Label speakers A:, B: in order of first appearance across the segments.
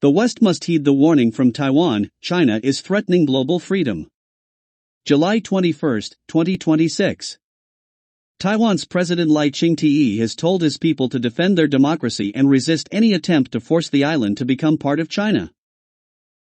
A: The West must heed the warning from Taiwan. China is threatening global freedom. July 21, 2026. Taiwan's President Lai Ching-te has told his people to defend their democracy and resist any attempt to force the island to become part of China.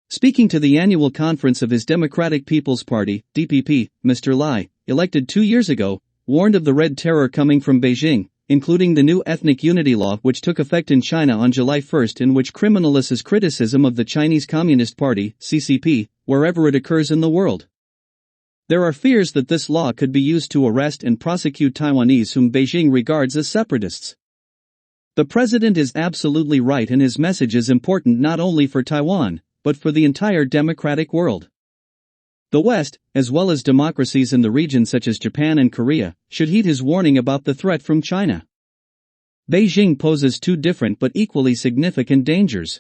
A: Speaking to the annual conference of his Democratic People's Party, DPP, Mr. Lai, elected 2 years ago, warned of the Red Terror coming from Beijing, including the new ethnic unity law which took effect in China on July 1, in which criminalizes criticism of the Chinese Communist Party, CCP, wherever it occurs in the world. There are fears that this law could be used to arrest and prosecute Taiwanese whom Beijing regards as separatists. The president is absolutely right, and his message is important not only for Taiwan, but for the entire democratic world. The West, as well as democracies in the region such as Japan and Korea, should heed his warning about the threat from China. Beijing poses two different but equally significant dangers.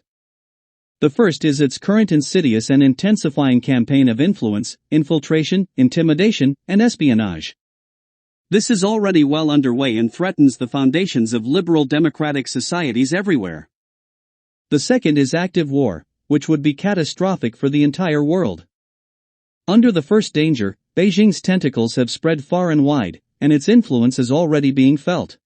A: The first is its current insidious and intensifying campaign of influence, infiltration, intimidation, and espionage. This is already well underway and threatens the foundations of liberal democratic societies everywhere. The second is active war, which would be catastrophic for the entire world. Under the first danger, Beijing's tentacles have spread far and wide, and its influence is already being felt.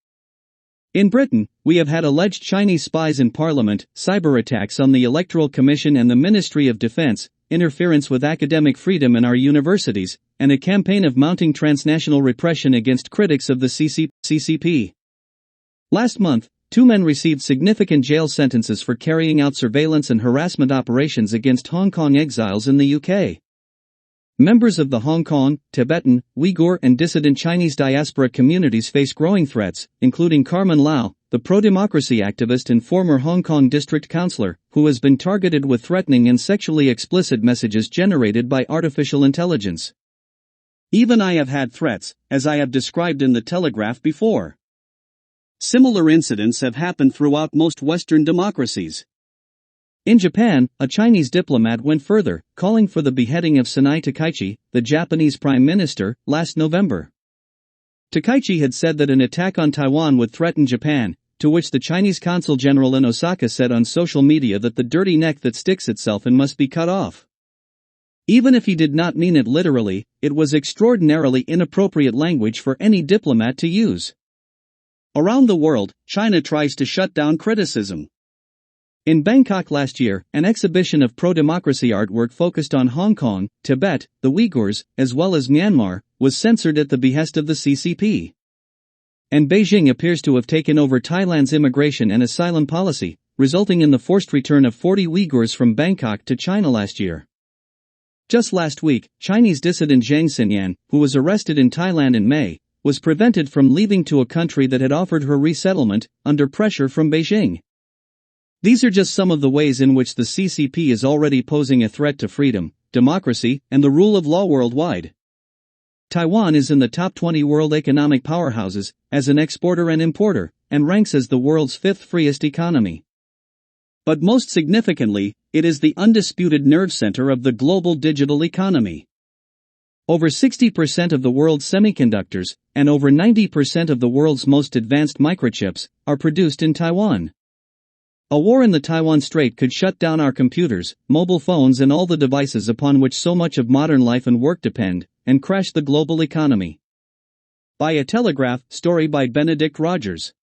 A: In Britain, we have had alleged Chinese spies in Parliament, cyber attacks on the Electoral Commission and the Ministry of Defense, interference with academic freedom in our universities, and a campaign of mounting transnational repression against critics of the CCP. Last month, 2 men received significant jail sentences for carrying out surveillance and harassment operations against Hong Kong exiles in the UK. Members of the Hong Kong, Tibetan, Uyghur and dissident Chinese diaspora communities face growing threats, including Carmen Lau, the pro-democracy activist and former Hong Kong district councillor, who has been targeted with threatening and sexually explicit messages generated by artificial intelligence. Even I have had threats, as I have described in the Telegraph before. Similar incidents have happened throughout most Western democracies. In Japan, a Chinese diplomat went further, calling for the beheading of Sanai Takaichi, the Japanese prime minister, last November. Takaichi had said that an attack on Taiwan would threaten Japan, to which the Chinese consul general in Osaka said on social media that the dirty neck that sticks itself in must be cut off. Even if he did not mean it literally, it was extraordinarily inappropriate language for any diplomat to use. Around the world, China tries to shut down criticism. In Bangkok last year, an exhibition of pro-democracy artwork focused on Hong Kong, Tibet, the Uyghurs, as well as Myanmar, was censored at the behest of the CCP. And Beijing appears to have taken over Thailand's immigration and asylum policy, resulting in the forced return of 40 Uyghurs from Bangkok to China last year. Just last week, Chinese dissident Zhang Xinyan, who was arrested in Thailand in May, was prevented from leaving to a country that had offered her resettlement, under pressure from Beijing. These are just some of the ways in which the CCP is already posing a threat to freedom, democracy, and the rule of law worldwide. Taiwan is in the top 20 world economic powerhouses, as an exporter and importer, and ranks as the world's 5th freest economy. But most significantly, it is the undisputed nerve center of the global digital economy. Over 60% of the world's semiconductors, and over 90% of the world's most advanced microchips, are produced in Taiwan. A war in the Taiwan Strait could shut down our computers, mobile phones and all the devices upon which so much of modern life and work depend, and crash the global economy. By a Telegraph story by Benedict Rogers.